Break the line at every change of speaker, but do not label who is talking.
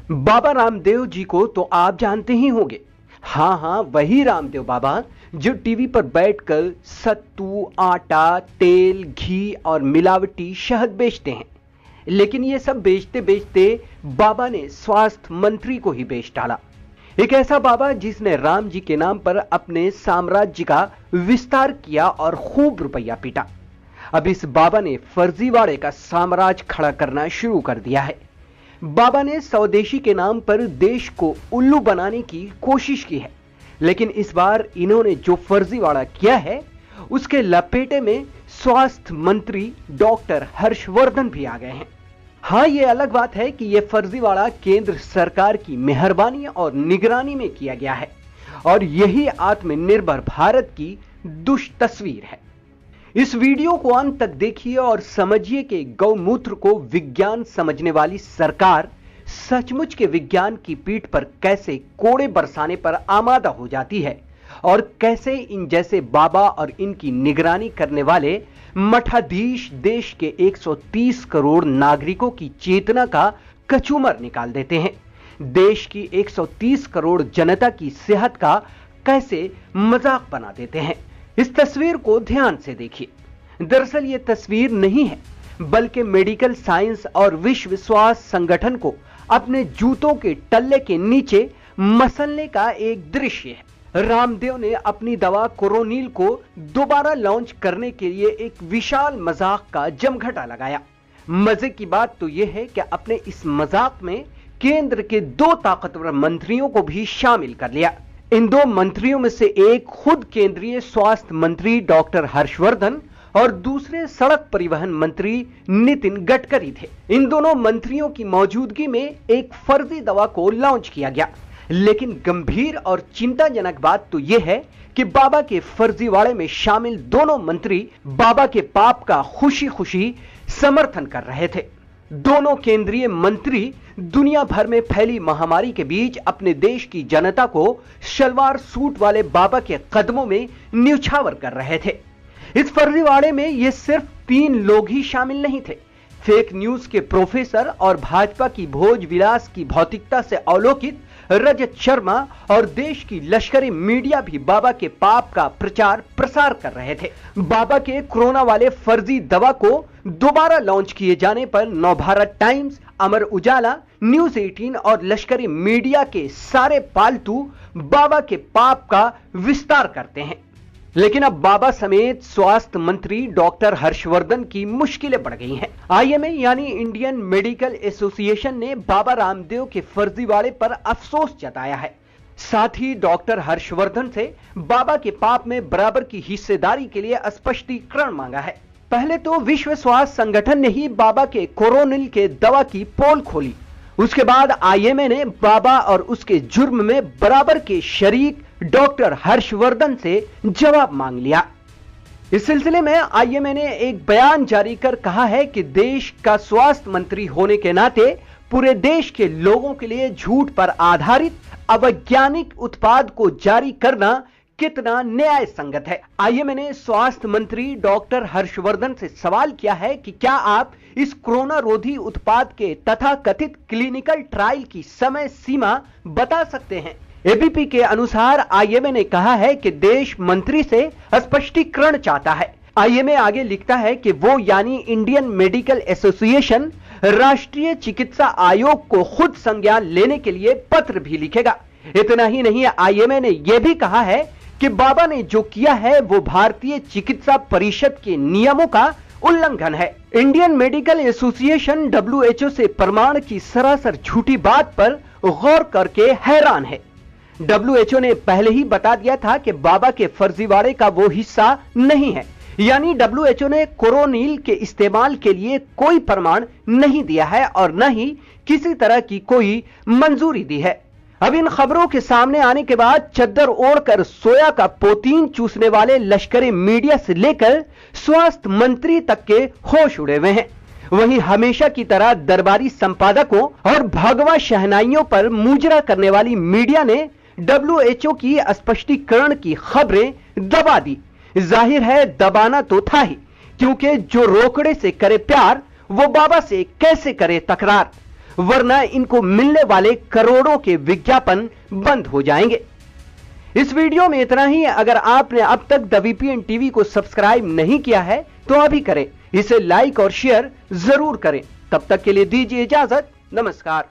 बाबा रामदेव जी को तो आप जानते ही होंगे। हाँ, वही रामदेव बाबा जो टीवी पर बैठकर सत्तू, आटा, तेल, घी और मिलावटी शहद बेचते हैं। लेकिन ये सब बेचते बेचते बाबा ने स्वास्थ्य मंत्री को ही बेच डाला। एक ऐसा बाबा जिसने राम जी के नाम पर अपने साम्राज्य का विस्तार किया और खूब रुपया पीटा। अब इस बाबा ने फर्जीवाड़े का साम्राज्य खड़ा करना शुरू कर दिया है। बाबा ने स्वदेशी के नाम पर देश को उल्लू बनाने की कोशिश की है, लेकिन इस बार इन्होंने जो फर्जीवाड़ा किया है उसके लपेटे में स्वास्थ्य मंत्री डॉक्टर हर्षवर्धन भी आ गए हैं। हाँ, यह अलग बात है कि यह फर्जीवाड़ा केंद्र सरकार की मेहरबानी और निगरानी में किया गया है और यही आत्मनिर्भर भारत की दुष्ट तस्वीर है। इस वीडियो को अंत तक देखिए और समझिए कि गौमूत्र को विज्ञान समझने वाली सरकार सचमुच के विज्ञान की पीठ पर कैसे कोड़े बरसाने पर आमादा हो जाती है और कैसे इन जैसे बाबा और इनकी निगरानी करने वाले मठाधीश देश के 130 करोड़ नागरिकों की चेतना का कचूमर निकाल देते हैं। देश की 130 करोड़ जनता की सेहत का कैसे मजाक बना देते हैं। इस तस्वीर को ध्यान से देखिए। दरअसल यह तस्वीर नहीं है, बल्कि मेडिकल साइंस और विश्व स्वास्थ्य संगठन को अपने जूतों के टल्ले के नीचे मसलने का एक दृश्य है। रामदेव ने अपनी दवा कोरोनिल को दोबारा लॉन्च करने के लिए एक विशाल मजाक का जमघटा लगाया। मजे की बात तो यह है कि अपने इस मजाक में केंद्र के 2 ताकतवर मंत्रियों को भी शामिल कर लिया। इन 2 मंत्रियों में से एक खुद केंद्रीय स्वास्थ्य मंत्री डॉक्टर हर्षवर्धन और दूसरे सड़क परिवहन मंत्री नितिन गडकरी थे। इन दोनों मंत्रियों की मौजूदगी में एक फर्जी दवा को लॉन्च किया गया। लेकिन गंभीर और चिंताजनक बात तो यह है कि बाबा के फर्जीवाड़े में शामिल दोनों मंत्री बाबा के पाप का खुशी खुशी समर्थन कर रहे थे। दोनों केंद्रीय मंत्री दुनिया भर में फैली महामारी के बीच अपने देश की जनता को सलवार सूट वाले बाबा के कदमों में न्यौछावर कर रहे थे। इस फर्जीवाड़े में ये सिर्फ 3 लोग ही शामिल नहीं थे। फेक न्यूज के प्रोफेसर और भाजपा की भोज विलास की भौतिकता से अवलोकित रजत शर्मा और देश की लश्करी मीडिया भी बाबा के पाप का प्रचार प्रसार कर रहे थे। बाबा के कोरोना वाले फर्जी दवा को दोबारा लॉन्च किए जाने पर नवभारत टाइम्स, अमर उजाला, न्यूज 18 और लश्करी मीडिया के सारे पालतू बाबा के पाप का विस्तार करते हैं। लेकिन अब बाबा समेत स्वास्थ्य मंत्री डॉक्टर हर्षवर्धन की मुश्किलें बढ़ गई हैं। आईएमए यानी इंडियन मेडिकल एसोसिएशन ने बाबा रामदेव के फर्जीवाड़े पर अफसोस जताया है। साथ ही डॉक्टर हर्षवर्धन से बाबा के पाप में बराबर की हिस्सेदारी के लिए स्पष्टीकरण मांगा है। पहले तो विश्व स्वास्थ्य संगठन ने ही बाबा के कोरोनिल के दवा की पोल खोली। उसके बाद आईएमए ने बाबा और उसके जुर्म में बराबर के शरीक डॉक्टर हर्षवर्धन से जवाब मांग लिया। इस सिलसिले में आईएमए ने एक बयान जारी कर कहा है कि देश का स्वास्थ्य मंत्री होने के नाते पूरे देश के लोगों के लिए झूठ पर आधारित अवैज्ञानिक उत्पाद को जारी करना कितना न्याय संगत है। आईएमए ने स्वास्थ्य मंत्री डॉक्टर हर्षवर्धन से सवाल किया है कि क्या आप इस कोरोना रोधी उत्पाद के तथाकथित क्लिनिकल ट्रायल की समय सीमा बता सकते हैं। एबीपी के अनुसार आईएमए ने कहा है कि देश मंत्री से स्पष्टीकरण चाहता है। आईएमए आगे लिखता है कि वो यानी इंडियन मेडिकल एसोसिएशन राष्ट्रीय चिकित्सा आयोग को खुद संज्ञान लेने के लिए पत्र भी लिखेगा। इतना ही नहीं, आईएमए ने यह भी कहा है कि बाबा ने जो किया है वो भारतीय चिकित्सा परिषद के नियमों का उल्लंघन है। इंडियन मेडिकल एसोसिएशन डब्ल्यूएचओ से प्रमाण की सरासर झूठी बात पर गौर करके हैरान है। डब्ल्यूएचओ ने पहले ही बता दिया था कि बाबा के फर्जीवाड़े का वो हिस्सा नहीं है, यानी डब्ल्यूएचओ ने कोरोनिल के इस्तेमाल के लिए कोई प्रमाण नहीं दिया है और न ही किसी तरह की कोई मंजूरी दी है। अब इन खबरों के सामने आने के बाद चद्दर ओढ़कर सोया का पोतीन चूसने वाले लश्करी मीडिया से लेकर स्वास्थ्य मंत्री तक के होश उड़े हुए हैं। वहीं हमेशा की तरह दरबारी संपादकों और भगवा शहनाइयों पर मुजरा करने वाली मीडिया ने डब्ल्यूएचओ की स्पष्टीकरण की खबरें दबा दी। जाहिर है दबाना तो था ही, क्योंकि जो रोकड़े से करे प्यार वो बाबा से कैसे करे तकरार। वरना इनको मिलने वाले करोड़ों के विज्ञापन बंद हो जाएंगे। इस वीडियो में इतना ही। अगर आपने अब तक द वीपीएन टीवी को सब्सक्राइब नहीं किया है तो अभी करें, इसे लाइक और शेयर जरूर करें। तब तक के लिए दीजिए इजाजत। नमस्कार।